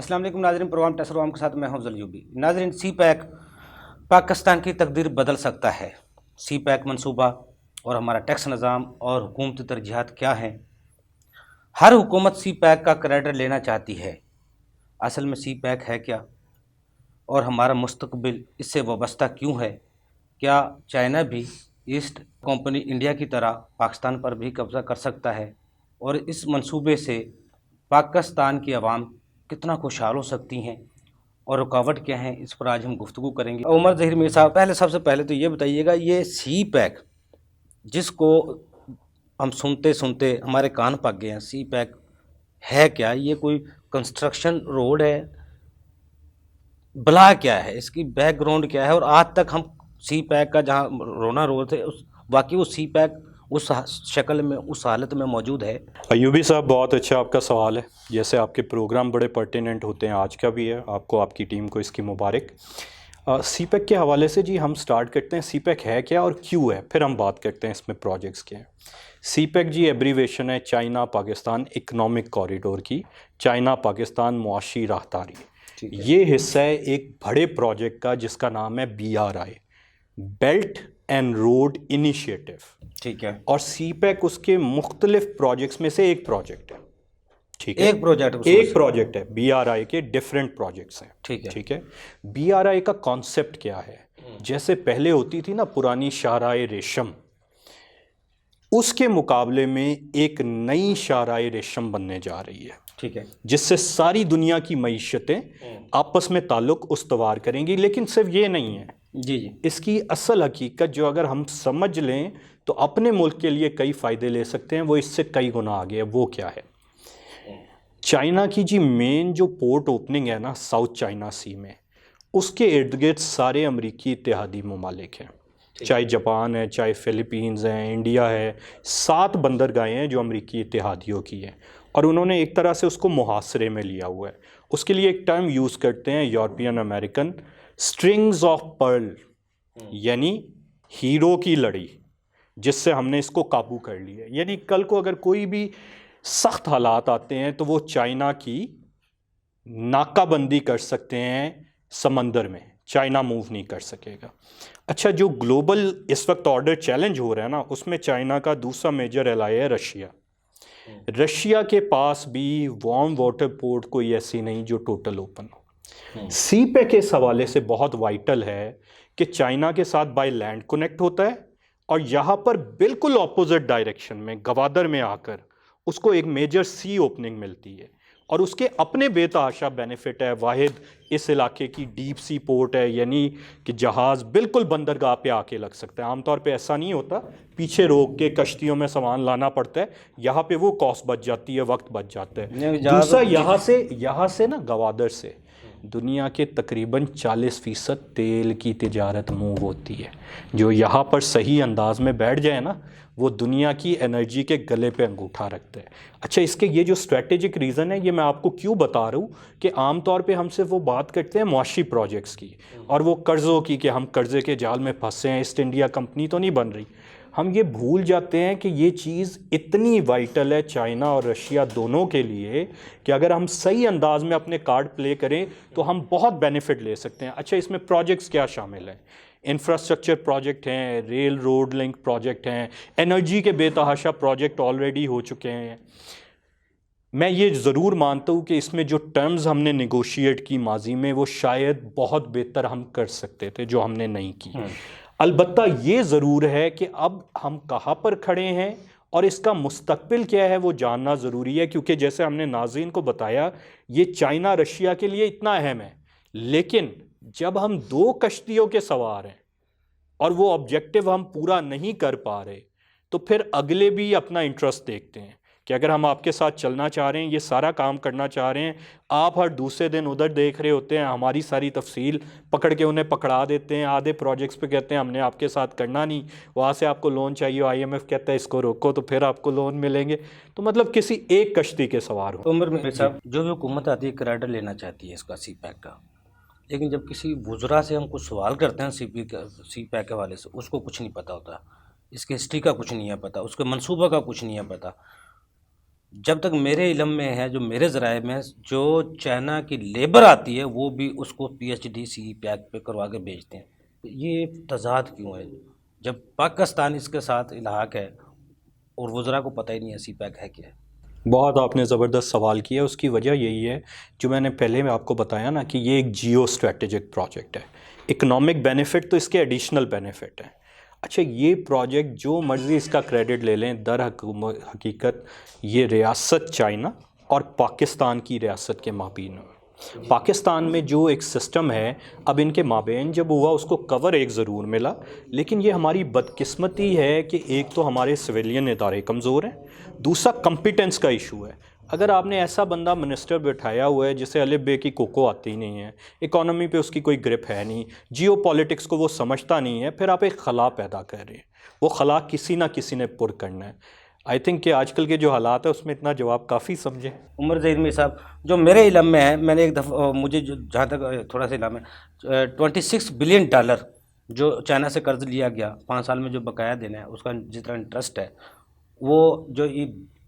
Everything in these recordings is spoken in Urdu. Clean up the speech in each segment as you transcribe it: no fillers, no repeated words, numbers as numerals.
السلام علیکم ناظرین، پروگرام ٹیسر عوام کے ساتھ میں ہوں افضل ایوبی۔ ناظرین، سی پیک پاکستان کی تقدیر بدل سکتا ہے۔ سی پیک منصوبہ اور ہمارا ٹیکس نظام اور حکومتی ترجیحات کیا ہیں؟ ہر حکومت سی پیک کا کریڈٹ لینا چاہتی ہے، اصل میں سی پیک ہے کیا؟ اور ہمارا مستقبل اس سے وابستہ کیوں ہے؟ کیا چائنا بھی ایسٹ کمپنی انڈیا کی طرح پاکستان پر بھی قبضہ کر سکتا ہے؟ اور اس منصوبے سے پاکستان کی عوام کتنا خوشحال ہو سکتی ہیں اور رکاوٹ کیا ہیں، اس پر آج ہم گفتگو کریں گے۔ عمر ظہیر میر صاحب، سب سے پہلے تو یہ بتائیے گا، یہ سی پیک جس کو ہم سنتے سنتے ہمارے کان پک گئے ہیں، سی پیک ہے کیا؟ یہ کوئی کنسٹرکشن روڈ ہے؟ بلا کیا ہے؟ اس کی بیک گراؤنڈ کیا ہے؟ اور آج تک ہم سی پیک کا جہاں رونا رو تھے، واقعی وہ سی پیک اس شکل میں، اس حالت میں موجود ہے؟ ایوبی صاحب، بہت اچھا آپ کا سوال ہے۔ جیسے آپ کے پروگرام بڑے پرٹیننٹ ہوتے ہیں، آج کا بھی ہے، آپ کو، آپ کی ٹیم کو اس کی مبارک۔ سی پیک کے حوالے سے جی ہم سٹارٹ کرتے ہیں، سی پیک ہے کیا اور کیوں ہے، پھر ہم بات کرتے ہیں اس میں پروجیکٹس کے ہیں۔ سی پیک جی ایبریویشن ہے چائنا پاکستان اکنامک کوریڈور کی، چائنا پاکستان معاشی راہداری۔ یہ حصہ ہے ایک بڑے پروجیکٹ کا جس کا نام ہے BRI، belt and road initiative. ٹھیک ہے۔ اور سی پیک اس کے مختلف پروجیکٹس میں سے ایک پروجیکٹ ہے۔ ٹھیک ہے، ایک پروجیکٹ ہے۔ BRI کے ڈیفرنٹ پروجیکٹس ہیں۔ ٹھیک ہے۔ BRI کا کانسیپٹ کیا ہے؟ جیسے پہلے ہوتی تھی نا پرانی شاہراہ ریشم، اس کے مقابلے میں ایک نئی شاہراہ ریشم بننے جا رہی ہے۔ ٹھیک ہے، جس سے ساری دنیا کی معیشتیں آپس میں تعلق استوار کریں گی۔ لیکن صرف یہ نہیں ہے جی، اس کی اصل حقیقت جو اگر ہم سمجھ لیں تو اپنے ملک کے لیے کئی فائدے لے سکتے ہیں، وہ اس سے کئی گنا آگے ہے۔ وہ کیا ہے؟ چائنا کی جی مین جو پورٹ اوپننگ ہے نا ساؤتھ چائنا سی میں، اس کے ارد گرد سارے امریکی اتحادی ممالک ہیں، چاہے جاپان ہے، چاہے فلپینز ہیں، انڈیا ہے۔ 7 بندرگاہیں ہیں جو امریکی اتحادیوں کی ہیں، اور انہوں نے ایک طرح سے اس کو محاصرے میں لیا ہوا ہے۔ اس کے لیے ایک ٹرم یوز کرتے ہیں European American, strings of Pearl, یعنی ہیرو کی لڑی، جس سے ہم نے اس کو قابو کر لیا ہے۔ یعنی کل کو اگر کوئی بھی سخت حالات آتے ہیں تو وہ چائنا کی ناکہ بندی کر سکتے ہیں سمندر میں، چائنا موو نہیں کر سکے گا۔ اچھا، جو گلوبل اس وقت آرڈر چیلنج ہو رہا ہے نا، اس میں چائنا کا دوسرا میجر ایلائی ہے رشیا۔ رشیا کے پاس بھی وارم واٹر پورٹ کوئی ایسی نہیں جو ٹوٹل اوپن ہو۔ سی پیک اس حوالے سے بہت وائٹل ہے کہ چائنا کے ساتھ بائی لینڈ کنیکٹ ہوتا ہے، اور یہاں پر بالکل اپوزٹ ڈائریکشن میں گوادر میں آ کر اس کو ایک میجر سی اوپننگ ملتی ہے، اور اس کے اپنے بے تحاشا بینیفٹ ہے۔ واحد اس علاقے کی ڈیپ سی پورٹ ہے، یعنی کہ جہاز بالکل بندرگاہ پہ آ کے لگ سکتا ہے۔ عام طور پہ ایسا نہیں ہوتا، پیچھے روک کے کشتیوں میں سامان لانا پڑتا ہے، یہاں پہ وہ کاسٹ بچ جاتی ہے، وقت بچ جاتا ہے۔ دوسرا، یہاں سے نا گوادر سے دنیا کے تقریباً 40% تیل کی تجارت موو ہوتی ہے۔ جو یہاں پر صحیح انداز میں بیٹھ جائے نا، وہ دنیا کی انرجی کے گلے پہ انگوٹھا رکھتا ہے۔ اچھا، اس کے یہ جو اسٹریٹجک ریزن ہے، یہ میں آپ کو کیوں بتا رہا ہوں کہ عام طور پہ ہم صرف وہ بات کرتے ہیں معاشی پروجیکٹس کی اور وہ قرضوں کی، کہ ہم قرضے کے جال میں پھنسے ہیں، ایسٹ انڈیا کمپنی تو نہیں بن رہی۔ ہم یہ بھول جاتے ہیں کہ یہ چیز اتنی وائٹل ہے چائنا اور رشیا دونوں کے لیے کہ اگر ہم صحیح انداز میں اپنے کارڈ پلے کریں تو ہم بہت بینیفٹ لے سکتے ہیں۔ اچھا، اس میں پروجیکٹس کیا شامل ہیں؟ انفراسٹرکچر پروجیکٹ ہیں، ریل روڈ لنک پروجیکٹ ہیں، انرجی کے بے تحاشا پروجیکٹ آلریڈی ہو چکے ہیں۔ میں یہ ضرور مانتا ہوں کہ اس میں جو ٹرمز ہم نے نیگوشیٹ کی ماضی میں، وہ شاید بہت بہتر ہم کر سکتے تھے جو ہم نے نہیں کی۔ البتہ یہ ضرور ہے کہ اب ہم کہاں پر کھڑے ہیں اور اس کا مستقبل کیا ہے وہ جاننا ضروری ہے، کیونکہ جیسے ہم نے ناظرین کو بتایا، یہ چائنا رشیا کے لیے اتنا اہم ہے، لیکن جب ہم 2 کشتیوں کے سوار ہیں اور وہ آبجیکٹو ہم پورا نہیں کر پا رہے، تو پھر اگلے بھی اپنا انٹرسٹ دیکھتے ہیں کہ اگر ہم آپ کے ساتھ چلنا چاہ رہے ہیں، یہ سارا کام کرنا چاہ رہے ہیں، آپ ہر دوسرے دن ادھر دیکھ رہے ہوتے ہیں، ہماری ساری تفصیل پکڑ کے انہیں پکڑا دیتے ہیں۔ آدھے پروجیکٹس پہ کہتے ہیں ہم نے آپ کے ساتھ کرنا نہیں، وہاں سے آپ کو لون چاہیے، IMF کہتا ہے اس کو روکو، تو پھر آپ کو لون ملیں گے۔ تو مطلب کسی ایک کشتی کے سوار ہو۔ عمر میر صاحب، جو بھی حکومت آتی ہے کریڈٹ لینا چاہتی ہے اس کا، سی پیک کا، لیکن جب کسی وزراء سے ہم کچھ سوال کرتے ہیں سی پیک کے حوالے سے، اس کو کچھ نہیں پتہ ہوتا، اس کے ہسٹری کا کچھ نہیں ہے پتہ، اس کے منصوبہ کا کچھ نہیں ہے پتہ۔ جب تک میرے علم میں ہے، جو میرے ذرائع میں، جو چائنا کی لیبر آتی ہے وہ بھی اس کو PhD CPEC پہ کروا کے بیچتے ہیں. یہ تضاد کیوں ہے جب پاکستان اس کے ساتھ الحاق ہے اور وزراء کو پتہ ہی نہیں ہے سی پیک ہے کیا ہے؟ بہت آپ نے زبردست سوال کیا. اس کی وجہ یہی ہے جو میں نے پہلے میں آپ کو بتایا نا کہ یہ ایک جیو اسٹریٹجک پروجیکٹ ہے. اکنامک بینیفٹ تو اس کے ایڈیشنل بینیفٹ ہیں. اچھا یہ پروجیکٹ جو مرضی اس کا کریڈٹ لے لیں، در حقیقت یہ ریاست چائنا اور پاکستان کی ریاست کے مابین ہے. پاکستان میں جو ایک سسٹم ہے اب ان کے مابین جب ہوا اس کو کور ایک ضرور ملا، لیکن یہ ہماری بدقسمتی ہے کہ ایک تو ہمارے سویلین ادارے کمزور ہیں، دوسرا کمپیٹنس کا ایشو ہے. اگر آپ نے ایسا بندہ منسٹر بٹھایا ہوا ہے جسے الف بے کی کوکو آتی نہیں ہے، اکانومی پہ اس کی کوئی گرپ ہے نہیں، جیو پالیٹکس کو وہ سمجھتا نہیں ہے، پھر آپ ایک خلا پیدا کر رہے ہیں. وہ خلا کسی نہ کسی نے پر کرنا ہے. آئی تھنک کہ آج کل کے جو حالات ہیں اس میں اتنا جواب کافی سمجھیں. عمر ظہیر صاحب، جو میرے علم میں ہے، میں نے ایک دفعہ مجھے جہاں تک تھوڑا سا علم ہے، $26 بلین جو چائنا سے قرض لیا گیا 5 سال میں جو بقایا دینا ہے، اس کا جس طرح انٹرسٹ ہے، وہ جو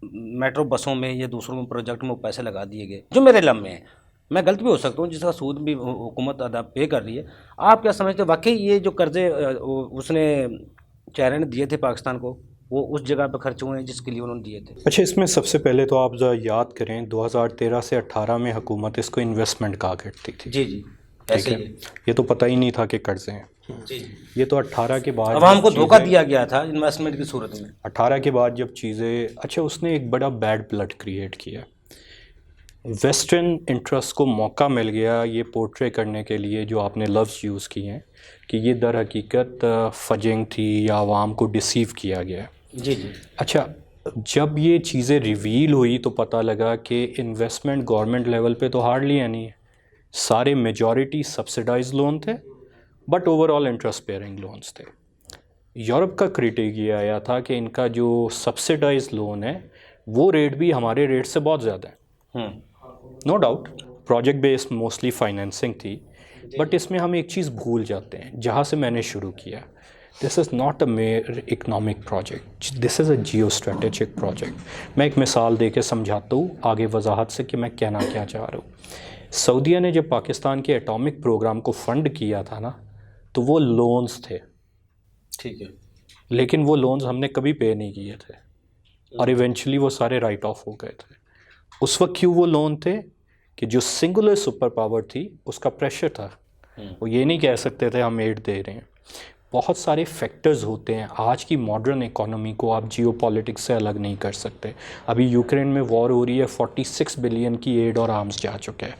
میٹرو بسوں میں یا دوسروں میں پروجیکٹ میں وہ پیسے لگا دیے گئے، جو میرے علم میں ہے. میں غلط بھی ہو سکتا ہوں، جس کا سود بھی حکومت ادا پے کر رہی ہے. آپ کیا سمجھتے ہیں واقعی یہ جو قرضے اس نے چائنا نے دیے تھے پاکستان کو، وہ اس جگہ پہ خرچ ہوئے ہیں جس کے لیے انہوں نے دیے تھے؟ اچھا اس میں سب سے پہلے تو آپ ذرا یاد کریں 2013 سے 18 میں حکومت اس کو انویسٹمنٹ کہا کرتی تھی. جی ٹھیک ہے، یہ تو پتہ ہی نہیں تھا کہ قرضے ہیں. جی یہ تو 18 کے بعد عوام کو دھوکہ دیا گیا تھا انویسٹمنٹ کی صورت میں. 18 کے بعد جب چیزیں اچھا اس نے ایک بڑا بیڈ بلڈ کریٹ کیا. ویسٹرن انٹرسٹ کو موقع مل گیا یہ پورٹرے کرنے کے لیے جو آپ نے لفظ یوز کیے ہیں کہ یہ در حقیقت فجنگ تھی یا عوام کو ڈسیو کیا گیا. جی. اچھا جب یہ چیزیں ریویل ہوئی تو پتہ لگا کہ انویسٹمنٹ گورنمنٹ لیول پہ تو ہارڈلی نہیں ہے. سارے میجورٹی سبسڈائز لون تھے but over all interest bearing loans تھے. یورپ کا کرائٹیریا آیا تھا کہ ان کا جو سبسڈائز لون ہے وہ ریٹ بھی ہمارے ریٹ سے بہت زیادہ ہے. No doubt project based mostly financing تھی، بٹ اس میں ہم ایک چیز بھول جاتے ہیں جہاں سے میں نے شروع کیا. This is not a mere economic project, this is a geo strategic project. میں ایک مثال دے کے سمجھاتا ہوں آگے وضاحت سے کہ میں کہنا کیا چاہ رہا ہوں. سعودیہ نے جب پاکستان کے ایٹامک پروگرام کو فنڈ کیا تھا نا تو وہ لونز تھے. ٹھیک ہے. لیکن وہ لونز ہم نے کبھی پے نہیں کیے تھے اور ایونچولی وہ سارے رائٹ آف ہو گئے تھے. اس وقت کیوں وہ لون تھے کہ جو سنگولر سپر پاور تھی اس کا پریشر تھا. وہ یہ نہیں کہہ سکتے تھے ہم ایڈ دے رہے ہیں. بہت سارے فیکٹرز ہوتے ہیں. آج کی ماڈرن اکانومی کو آپ جیو پالیٹکس سے الگ نہیں کر سکتے. ابھی یوکرین میں وار ہو رہی ہے، 46 بلین کی ایڈ اور آرمز جا چکا ہے.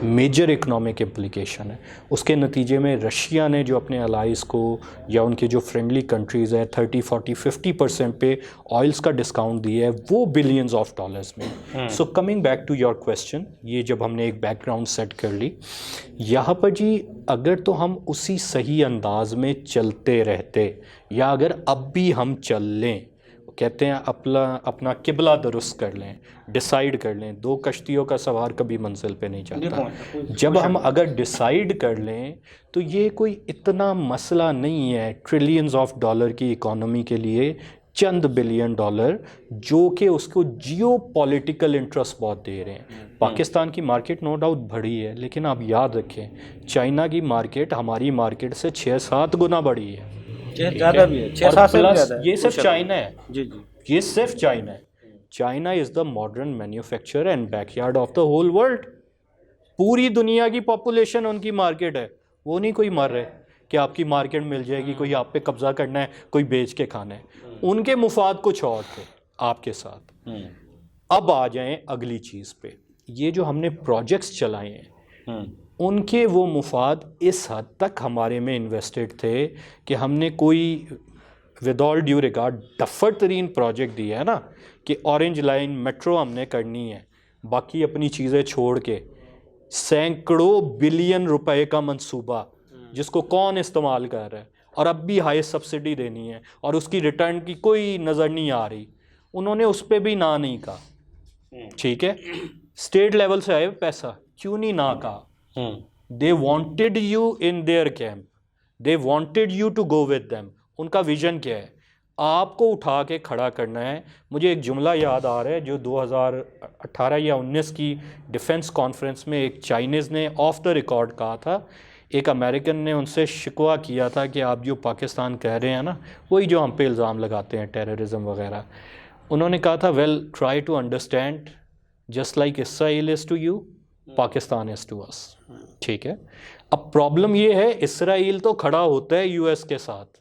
میجر اکنامک امپلیکیشن ہے. اس کے نتیجے میں رشیا نے جو اپنے الائز کو یا ان کے جو فرینڈلی کنٹریز ہیں 30 40 50% پہ آئلس کا ڈسکاؤنٹ دیا ہے وہ بلینز آف ڈالرز میں. So coming back to your question, یہ جب ہم نے ایک بیک گراؤنڈ سیٹ کر لی یہاں پر جی، اگر تو ہم اسی صحیح انداز میں چلتے رہتے یا اگر اب بھی ہم چل لیں، کہتے ہیں اپنا قبلہ درست کر لیں، ڈیسائیڈ کر لیں. 2 کشتیوں کا سوار کبھی منزل پہ نہیں جاتا. جب ہم اگر ڈیسائیڈ کر لیں تو یہ کوئی اتنا مسئلہ نہیں ہے ٹریلینز آف ڈالر کی اکانومی کے لیے چند بلین ڈالر جو کہ اس کو جیو پولیٹیکل انٹرسٹ بہت دے رہے ہیں. پاکستان کی مارکیٹ نو ڈاؤٹ بڑی ہے، لیکن آپ یاد رکھیں چائنا کی مارکیٹ ہماری مارکیٹ سے 6-7 گنا بڑی ہے. زیادہ بھی ہے، 6-7 سے پلس زیادہ ہے. یہ صرف چائنا ہے. جی. یہ صرف چائنا ہے. China is the modern manufacturer and back yard of the whole world. پوری دنیا کی پاپولیشن ان کی مارکیٹ ہے. وہ نہیں کوئی مر رہے کہ آپ کی مارکیٹ مل جائے گی، کوئی آپ پہ قبضہ کرنا ہے، کوئی بیچ کے کھانا ہے. ان کے مفاد کچھ اور تھے آپ کے ساتھ. اب آ جائیں اگلی چیز پہ. یہ جو ہم نے پروجیکٹس چلائے ہیں ان کے وہ مفاد اس حد تک ہمارے میں انویسٹڈ تھے کہ ہم نے کوئی with all due regard duffer ترین پروجیکٹ دیا ہے نا کہ اورنج لائن میٹرو ہم نے کرنی ہے، باقی اپنی چیزیں چھوڑ کے سینکڑوں بلین روپے کا منصوبہ جس کو کون استعمال کر رہا ہے اور اب بھی ہائی سبسڈی دینی ہے اور اس کی ریٹرن کی کوئی نظر نہیں آ رہی. انہوں نے اس پہ بھی نہ نہیں کہا. ٹھیک ہے، اسٹیٹ لیول سے آئے پیسہ، کیوں نہیں نہ کہا؟ They wanted you in their camp, they wanted you to go with them. ان کا ویژن کیا ہے؟ آپ کو اٹھا کے کھڑا کرنا ہے. مجھے ایک جملہ یاد آ رہا ہے جو 2018 یا 19 کی ڈیفنس کانفرنس میں ایک چائنیز نے آف دا ریکارڈ کہا تھا. ایک امریکن نے ان سے شکوہ کیا تھا کہ آپ جو پاکستان کہہ رہے ہیں نا, وہی جو ہم پہ الزام لگاتے ہیں ٹیررزم وغیرہ, انہوں نے کہا تھا we'll try to understand just like Israel is to you Pakistan is to us. ٹھیک ہے, اب پرابلم یہ ہے اسرائیل تو کھڑا ہوتا ہے یو ایس کے ساتھ,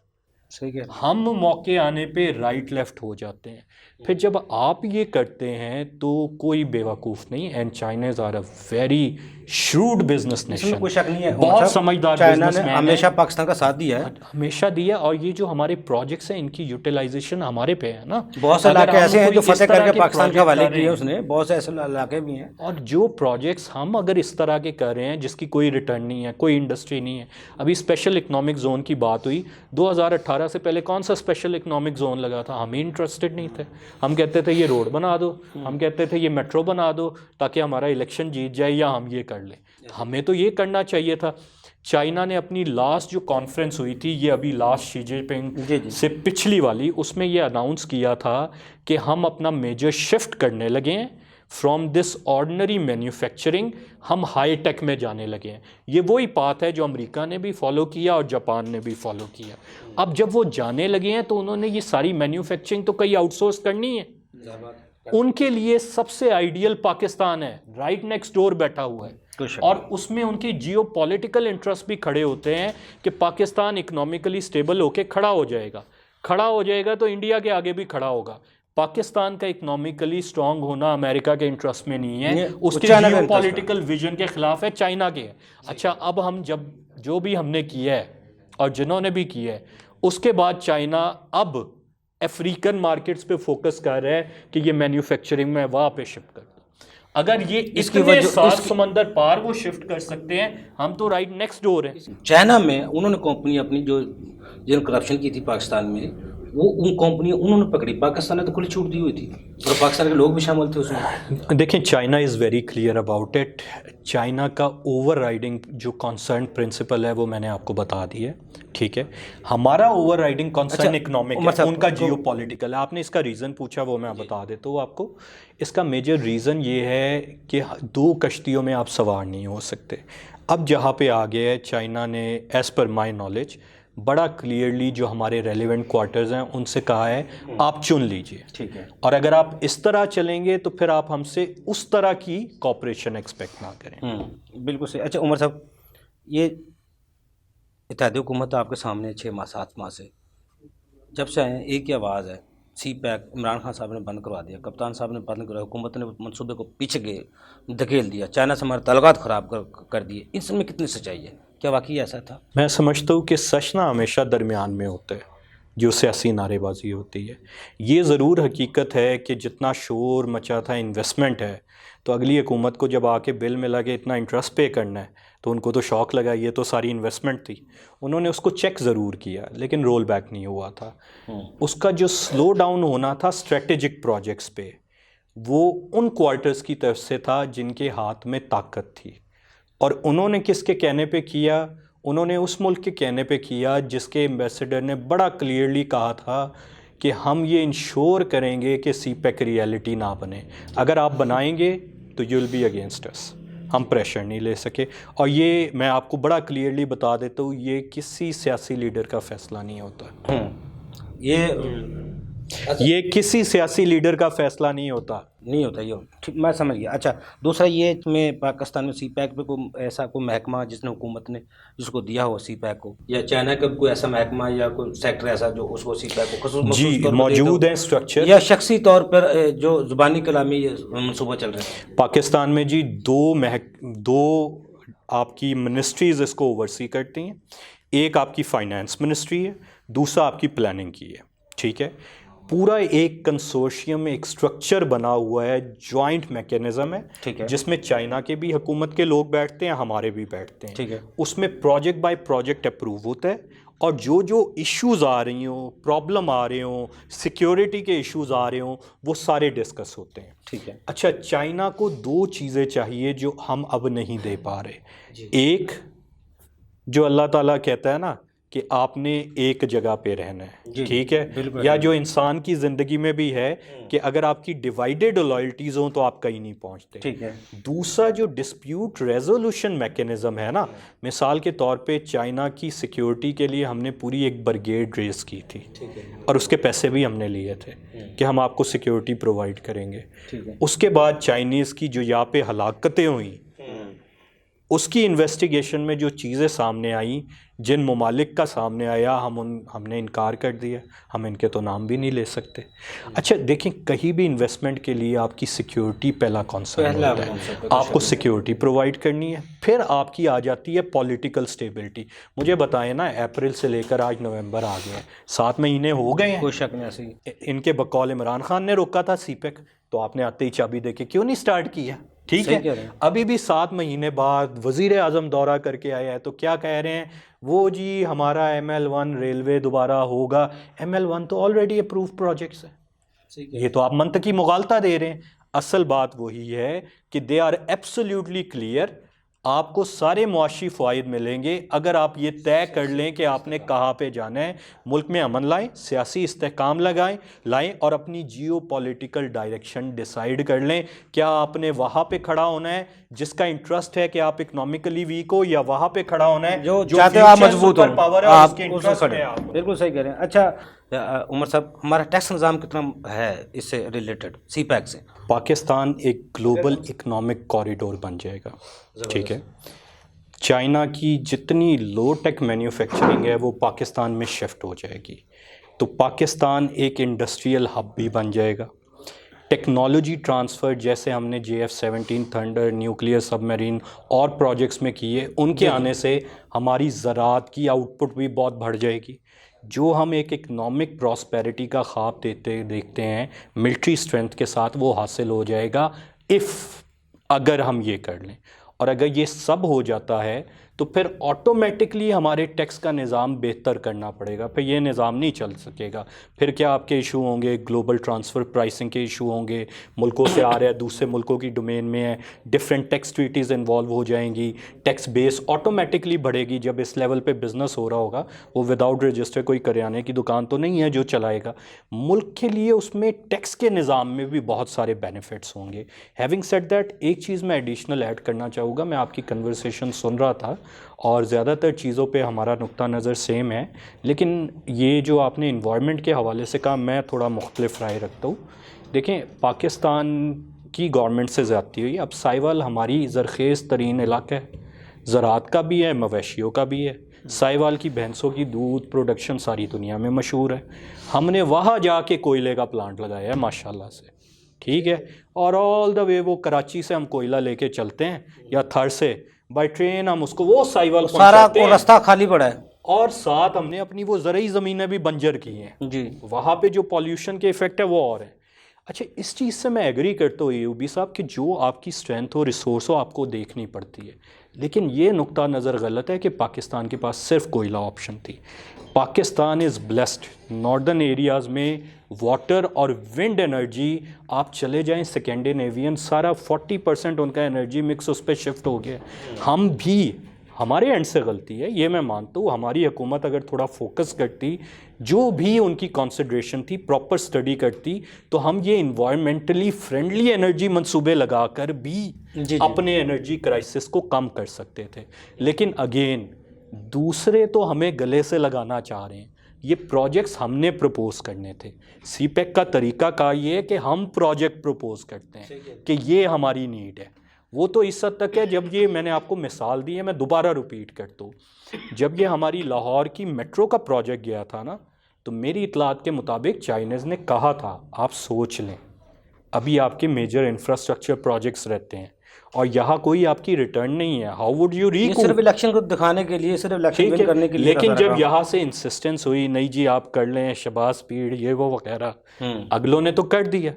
ہم موقع آنے پہ رائٹ لیفٹ ہو جاتے ہیں. پھر جب آپ یہ کرتے ہیں تو کوئی بیوقوف نہیں. And Chinese are a very shrewd business nation, کوئی شک نہیں ہے, بہت سمجھدار بزنس مین, ہمیشہ پاکستان کا ساتھ دیا ہے, ہمیشہ دیا. اور یہ جو ہمارے پروجیکٹس ہیں ان کی یوٹیلائزیشن ہمارے پہ ہے نا. بہت سے علاقے ایسے ہیں جو فتح کر کے پاکستان کے حوالے کیے اس نے, بہت سے ایسے علاقے بھی ہیں. اور جو پروجیکٹس ہم اگر اس طرح کے کر رہے ہیں جس کی کوئی ریٹرن نہیں ہے, کوئی انڈسٹری نہیں ہے. ابھی اسپیشل اکنامک زون کی بات ہوئی, 2018 سے پہلے کون سا اسپیشل اکنامک زون لگا تھا؟ ہم ہی انٹرسٹڈ نہیں تھے. ہم کہتے تھے یہ روڈ بنا دو, ہم کہتے تھے یہ میٹرو بنا دو تاکہ ہمارا الیکشن جیت جائے یا ہم یہ کر لیں. ہمیں تو یہ کرنا چاہیے تھا. چائنا نے اپنی لاسٹ جو کانفرنس ہوئی تھی, یہ ابھی لاسٹ شی جن پنگ سے پچھلی والی, اس میں یہ اناؤنس کیا تھا کہ ہم اپنا میجر شفٹ کرنے لگے ہیں فرام دس آرڈنری مینوفیکچرنگ, ہم ہائی ٹیک میں جانے لگے ہیں. یہ وہی پاتھ ہے جو امریکہ نے بھی فالو کیا اور جاپان نے بھی فالو کیا. اب جب وہ جانے لگے ہیں تو انہوں نے یہ ساری مینوفیکچرنگ تو کہیں آؤٹ سورس کرنی ہے. ان کے لیے سب سے آئیڈیل پاکستان ہے, رائٹ نیکسٹ ڈور بیٹھا ہوا ہے. اور اس میں ان کی جیو پولیٹیکل انٹرسٹ بھی کھڑے ہوتے ہیں کہ پاکستان اکنامکلی سٹیبل ہو کے کھڑا ہو جائے گا تو انڈیا کے آگے بھی کھڑا ہوگا. پاکستان کا اکنامکلی سٹرونگ ہونا امریکہ کے انٹرسٹ میں نہیں ہے, اس کے جیو پولیٹیکل ویژن کے خلاف ہے, چائنا کے ہے. اچھا, اب ہم جو بھی ہم نے کیا ہے اور جنہوں نے بھی کیا ہے, اس کے بعد چائنا اب افریقن مارکیٹس پہ فوکس کر رہا ہے کہ یہ مینوفیکچرنگ میں وہاں پہ شفٹ کر دو. اگر یہ اس کی وجہ سات سمندر پار وہ شفٹ کر سکتے ہیں, ہم تو رائٹ نیکسٹ ڈور ہیں. چائنا میں انہوں نے کمپنی اپنی جو جن کرپشن کی تھی پاکستان میں, وہ ان کمپنیوں انہوں نے پکڑی. پاکستان نے تو کھلی چھوٹ دی ہوئی تھی اور پاکستان کے لوگ بھی شامل تھے اس میں. دیکھیں, China is very clear about it. China کا اوور رائڈنگ جو کنسرن پرنسپل ہے وہ میں نے آپ کو بتا دی ہے. ٹھیک ہے, ہمارا اوور رائڈنگ کنسرن اکنامک ہے, ان کا جیو پولیٹیکل ہے. آپ نے اس کا ریزن پوچھا, وہ میں بتا دیتا ہوں آپ کو. اس کا میجر ریزن یہ ہے کہ دو کشتیوں میں آپ سوار نہیں ہو سکتے. اب جہاں پہ آ گیا ہے, چائنا نے ایز پر مائی نالج بڑا کلیئرلی جو ہمارے ریلیونٹ کوارٹرز ہیں ان سے کہا ہے آپ چن لیجئے. ٹھیک ہے, اور اگر آپ اس طرح چلیں گے تو پھر آپ ہم سے اس طرح کی کوپریشن ایکسپیکٹ نہ کریں. بالکل صحیح. اچھا عمر صاحب, یہ اتحادی حکومت آپ کے سامنے 6 ماہ 7 ماہ سے جب سے آئے, ایک ہی آواز ہے, سی پیک عمران خان صاحب نے بند کروا دیا, کپتان صاحب نے بند کروا, حکومت نے منصوبے کو پیچھے دھکیل دیا, چائنا سے ہمارے تعلقات خراب کر دیے. ان سب میں کتنی سچائی ہے؟ کیا واقعی ایسا تھا؟ میں سمجھتا ہوں کہ سچ نہ ہمیشہ درمیان میں ہوتا ہے جو سیاسی نعرے بازی ہوتی ہے. یہ ضرور حقیقت ہے کہ جتنا شور مچا تھا انویسٹمنٹ ہے, تو اگلی حکومت کو جب آ کے بل ملا کہ اتنا انٹرسٹ پے کرنا ہے تو ان کو تو شوق لگا, یہ تو ساری انویسٹمنٹ تھی. انہوں نے اس کو چیک ضرور کیا لیکن رول بیک نہیں ہوا تھا. اس کا جو سلو ڈاؤن ہونا تھا اسٹریٹجک پروجیکٹس پہ, وہ ان کوارٹرز کی طرف سے تھا جن کے ہاتھ میں طاقت تھی. اور انہوں نے کس کے کہنے پہ کیا؟ انہوں نے اس ملک کے کہنے پہ کیا جس کے ایمبیسڈر نے بڑا کلیئرلی کہا تھا کہ ہم یہ انشور کریں گے کہ سی پیک ریئلٹی نہ بنے. اگر آپ بنائیں گے تو یو ول بی اگینسٹ اس. ہم پریشر نہیں لے سکے. اور یہ میں آپ کو بڑا کلیئرلی بتا دیتا ہوں, یہ کسی سیاسی لیڈر کا فیصلہ نہیں ہوتا. یہ کسی سیاسی لیڈر کا فیصلہ نہیں ہوتا. یہ میں سمجھ گیا. اچھا, دوسرا یہ میں پاکستان میں سی پیک پہ کوئی ایسا کوئی محکمہ جس نے حکومت نے جس کو دیا ہو سی پیک کو, یا چائنا کا کوئی ایسا محکمہ یا کوئی سیکٹر ایسا جو اس کو سی پیک کو خصوص جی موجود ہیں اسٹرکچر, یا شخصی طور پر جو زبانی کلامی منصوبہ چل رہے ہیں پاکستان میں؟ جی دو آپ کی منسٹریز اس کو اوورسی کرتی ہیں. ایک آپ کی فائنانس منسٹری ہے, دوسرا آپ کی پلاننگ کی ہے. ٹھیک ہے, پورا ایک کنسورشیم ایک اسٹرکچر بنا ہوا ہے, جوائنٹ میکینزم ہے جس میں چائنا کے بھی حکومت کے لوگ بیٹھتے ہیں, ہمارے بھی بیٹھتے ہیں. ٹھیک ہے, اس میں پروجیکٹ بائی پروجیکٹ اپروو ہوتا ہے, اور جو ایشوز آ رہی ہوں, پرابلم آ رہے ہوں, سیکیورٹی کے ایشوز آ رہے ہوں, وہ سارے ڈسکس ہوتے ہیں. ٹھیک ہے. اچھا, چائنا کو 2 چیزیں چاہیے جو ہم اب نہیں دے پا رہے. ایک جو اللہ تعالیٰ کہتا ہے نا کہ آپ نے ایک جگہ پہ رہنا ہے, جی ٹھیک ہے, بالکل. یا جو انسان کی زندگی میں بھی ہے کہ اگر آپ کی ڈیوائیڈڈ لائلٹیز ہوں تو آپ کہیں نہیں پہنچتے. ٹھیک ہے. دوسرا جو ڈسپیوٹ ریزولوشن میکینزم ہے نا, مثال کے طور پہ چائنا کی سیکیورٹی کے لیے ہم نے پوری ایک برگیڈ ریز کی تھی اور اس کے پیسے بھی ہم نے لیے تھے کہ ہم آپ کو سیکیورٹی پرووائڈ کریں گے. اس کے بعد چائنیز کی جو یہاں پہ ہلاکتیں ہوئیں, اس کی انویسٹیگیشن میں جو چیزیں سامنے آئیں, جن ممالک کا سامنے آیا, ہم نے انکار کر دیا, ہم ان کے تو نام بھی نہیں لے سکتے. اچھا دیکھیں, کہیں بھی انویسٹمنٹ کے لیے آپ کی سیکیورٹی پہلا کانسرن ہوتا ہے, آپ کو سیکیورٹی پرووائڈ کرنی ہے, پھر آپ کی آ جاتی ہے پولیٹیکل سٹیبلٹی. مجھے بتائیں نا, اپریل سے لے کر آج نومبر آ گئے ہیں, 7 مہینے ہو گئے ہیں. کوئی شک نہیں ایسی. ان کے بقول عمران خان نے روکا تھا سی پیک, تو آپ نے آتے ہی چابی دے کے کیوں نہیں سٹارٹ کیا؟ ٹھیک ہے, ابھی بھی 7 مہینے بعد وزیر اعظم دورہ کر کے آیا ہے, تو کیا کہہ رہے ہیں وہ, جی ہمارا ML1 ریلوے دوبارہ ہوگا. ML1 تو آلریڈی اپروو پروجیکٹس ہے, یہ تو آپ منطقی مغالطہ دے رہے ہیں. اصل بات وہی ہے کہ دے آر ایبسلیوٹلی کلیئر, آپ کو سارے معاشی فوائد ملیں گے اگر آپ یہ طے کر لیں کہ آپ نے کہاں پہ جانا ہے. ملک میں امن لائیں, سیاسی استحکام لائیں اور اپنی جیو پولیٹیکل ڈائریکشن ڈیسائیڈ کر لیں. کیا آپ نے وہاں پہ کھڑا ہونا ہے جس کا انٹرسٹ ہے کہ آپ اکنامکلی ویک ہو, یا وہاں پہ کھڑا ہونا ہے جو چاہتے ہو آپ مضبوط ہو, آپ کے انٹرسٹ میں؟ بالکل صحیح کہہ رہے ہیں. اچھا عمر صاحب, ہمارا ٹیکس نظام کتنا ہے اس سے ریلیٹڈ سی پیک سے؟ پاکستان ایک گلوبل اکنامک کوریڈور بن جائے گا, ٹھیک ہے. چائنا کی جتنی لو ٹیک مینوفیکچرنگ ہے وہ پاکستان میں شفٹ ہو جائے گی, تو پاکستان ایک انڈسٹریل ہب بھی بن جائے گا. ٹیکنالوجی ٹرانسفر جیسے ہم نے JF-17 تھنڈر, نیوکلیئر سب میرین اور پروجیکٹس میں کیے, ان کے آنے سے ہماری زراعت کی آؤٹ پٹ بھی بہت بڑھ جائے گی. جو ہم ایک اکنامک پراسپیرٹی کا خواب دیکھتے ہیں ملٹری اسٹرینتھ کے ساتھ, وہ حاصل ہو جائے گا اگر ہم یہ کر لیں. اور اگر یہ سب ہو جاتا ہے تو پھر آٹومیٹکلی ہمارے ٹیکس کا نظام بہتر کرنا پڑے گا. پھر یہ نظام نہیں چل سکے گا. پھر کیا آپ کے ایشو ہوں گے, گلوبل ٹرانسفر پرائسنگ کے ایشو ہوں گے, ملکوں سے آ رہے ہیں دوسرے ملکوں کی ڈومین میں ہے, ڈفرینٹ ٹیکس ٹریٹیز انوالو ہو جائیں گی, ٹیکس بیس آٹومیٹکلی بڑھے گی. جب اس لیول پہ بزنس ہو رہا ہوگا, وہ وداؤٹ رجسٹر کوئی کریانے کی دکان تو نہیں ہے جو چلائے گا. ملک کے لیے اس میں ٹیکس کے نظام میں بھی بہت سارے بینیفٹس ہوں گے. ہیونگ سیڈ دیٹ, ایک چیز میں ایڈیشنل ایڈ کرنا چاہوں گا. میں آپ کی کنورسیشن سن رہا تھا اور زیادہ تر چیزوں پہ ہمارا نقطہ نظر سیم ہے, لیکن یہ جو آپ نے انوائرمنٹ کے حوالے سے کہا, میں تھوڑا مختلف رائے رکھتا ہوں. دیکھیں, پاکستان کی گورنمنٹ سے زیادتی ہوئی. اب سائیوال ہماری زرخیز ترین علاقہ ہے, زراعت کا بھی ہے, مویشیوں کا بھی ہے. سائیوال کی بھینسوں کی دودھ پروڈکشن ساری دنیا میں مشہور ہے. ہم نے وہاں جا کے کوئلے کا پلانٹ لگایا ہے ماشاءاللہ سے, ٹھیک ہے, اور آل دا وے وہ کراچی سے ہم کوئلہ لے کے چلتے ہیں یا تھر سے بائی ٹرین, ہم اس کو وہ سائیوال پہنچاتے ہیں, راستہ خالی پڑا ہے. اور ساتھ ہم نے اپنی وہ زرعی زمینیں بھی بنجر کی ہیں جی, وہاں پہ جو پالیوشن کے ایفیکٹ ہے وہ اور ہے. اچھا, اس چیز سے میں ایگری کرتا ہوں ایوبی صاحب کہ جو آپ کی اسٹرینتھ ہو, ریسورس ہو, آپ کو دیکھنی پڑتی ہے, لیکن یہ نقطہ نظر غلط ہے کہ پاکستان کے پاس صرف کوئلہ آپشن تھی. Pakistan is blessed, northern areas میں واٹر اور ونڈ انرجی, آپ چلے جائیں سکینڈینیوین, سارا 40% ان کا انرجی مکس اس پہ شفٹ ہو گیا. ہم بھی, ہمارے اینڈ سے غلطی ہے یہ میں مانتا ہوں, ہماری حکومت اگر تھوڑا فوکس کرتی, جو بھی ان کی کنسیڈریشن تھی پراپر اسٹڈی کرتی, تو ہم یہ انوائرمنٹلی فرینڈلی انرجی منصوبے لگا کر بھی اپنے انرجی کرائسس کو کم کر سکتے تھے. لیکن اگین دوسرے تو ہمیں گلے سے لگانا چاہ رہے ہیں. یہ پروجیکٹس ہم نے پروپوز کرنے تھے. سی پیک کا طریقہ کا یہ ہے کہ ہم پروجیکٹ پروپوز کرتے ہیں کہ یہ ہماری نیڈ ہے. وہ تو اس حد تک ہے, جب یہ میں نے آپ کو مثال دی ہے, میں دوبارہ ریپیٹ کرتا ہوں, جب یہ ہماری لاہور کی میٹرو کا پروجیکٹ گیا تھا نا, تو میری اطلاعات کے مطابق چائنیز نے کہا تھا آپ سوچ لیں, ابھی آپ کے میجر انفراسٹرکچر پروجیکٹس رہتے ہیں اور یہاں کوئی آپ کی ریٹرن نہیں ہے. ہاؤ وڈ یو ریکوپ, صرف الیکشن کو دکھانے کے لیے, صرف الیکشن ون کرنے کے لیے. لیکن جب یہاں سے انسسٹنس ہوئی, نہیں جی آپ کر لیں, شہباز پیڑ یہ وہ وغیرہ, اگلوں نے تو کر دیا.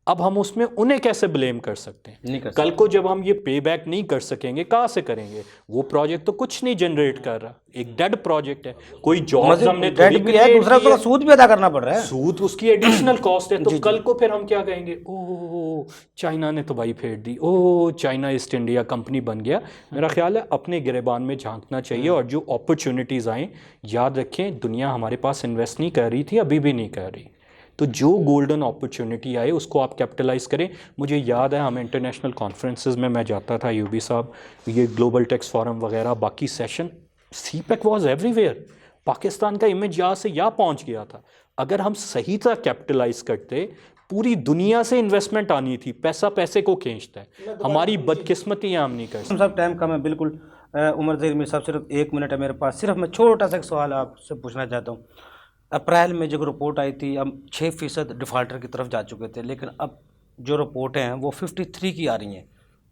اب ہم اس میں انہیں کیسے بلیم کر سکتے ہیں؟ نہیں کر کل کو جب ہم یہ پے بیک نہیں کر سکیں گے کہاں سے کریں گے؟ وہ پروجیکٹ تو کچھ نہیں جنریٹ کر رہا, ایک ڈیڈ پروجیکٹ ہے. کوئی جابز ہم نے ڈیٹ بھی ہے, دوسرا تو سود بھی ادا کرنا پڑ رہا ہے, سود اس کی ایڈیشنل کاسٹ ہے. تو کل کو پھر ہم کیا کہیں گے؟ او چائنا نے تباہی پھیر دی, او چائنا ایسٹ انڈیا کمپنی بن گیا. میرا خیال ہے اپنے گریبان میں جھانکنا چاہیے, اور جو اپرچونٹیز آئیں, یاد رکھیں دنیا ہمارے پاس انویسٹ نہیں کر رہی تھی, ابھی بھی نہیں کر رہی. تو جو گولڈن اپرچونٹی آئے اس کو آپ کیپٹلائز کریں. مجھے یاد ہے ہم انٹرنیشنل کانفرنسز میں جاتا تھا, یوبی صاحب, یہ گلوبل ٹیکس فورم وغیرہ باقی session, CPEC was everywhere ویئر. پاکستان کا امیج یہاں سے یہاں پہنچ گیا تھا. اگر ہم صحیح طرح کیپٹلائز کرتے, پوری دنیا سے انویسٹمنٹ آنی تھی. پیسہ پیسے کو کھینچتا ہے, ہماری بدقسمتی ہم نہیں کر سکتے. صاحب ٹائم کم ہے بالکل. عمر ظہیر میر صاحب صرف 1 منٹ ہے میرے پاس, صرف میں چھوٹا سا ایک سوال آپ سے پوچھنا چاہتا ہوں. اپریل میں جو رپورٹ آئی تھی ہم 6% ڈیفالٹر کی طرف جا چکے تھے, لیکن اب جو رپورٹیں ہیں وہ 53 کی آ رہی ہیں.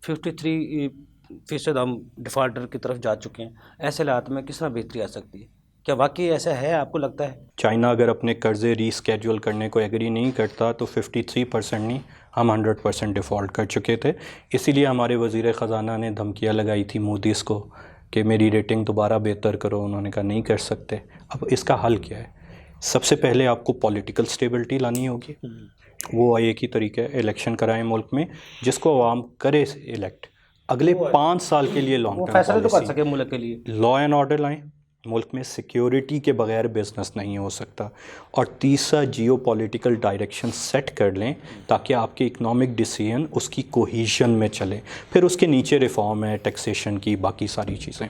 53% ہم ڈیفالٹر کی طرف جا چکے ہیں. ایسے حالات میں کس طرح بہتری آ سکتی ہے؟ کیا واقعی ایسا ہے, آپ کو لگتا ہے؟ چائنا اگر اپنے قرضے ری اسکیجول کرنے کو ایگری نہیں کرتا تو 53% نہیں, ہم 100% ڈیفالٹ کر چکے تھے. اسی لیے ہمارے وزیر خزانہ نے دھمکیاں لگائی تھی مودیز کو کہ میری ریٹنگ دوبارہ بہتر کرو. انہوں نے کہا نہیں کر سکتے. اب اس کا حل کیا ہے؟ سب سے پہلے آپ کو پولیٹیکل سٹیبلٹی لانی ہوگی. وہ ایک ہی طریقہ ہے, الیکشن کرائیں ملک میں, جس کو عوام کرے الیکٹ. اگلے 5 سال کے لیے لانگ ٹرم فیصلے تو کر سکے ملک کے لیے. لا اینڈ آرڈر لائیں. ملک میں سیکیورٹی کے بغیر بزنس نہیں ہو سکتا. اور تیسرا, جیو پولیٹیکل ڈائریکشن سیٹ کر لیں تاکہ آپ کے اکنامک ڈیسیژن اس کی کوہیشن میں چلیں. پھر اس کے نیچے ریفارم ہے, ٹیکسیشن کی, باقی ساری چیزیں.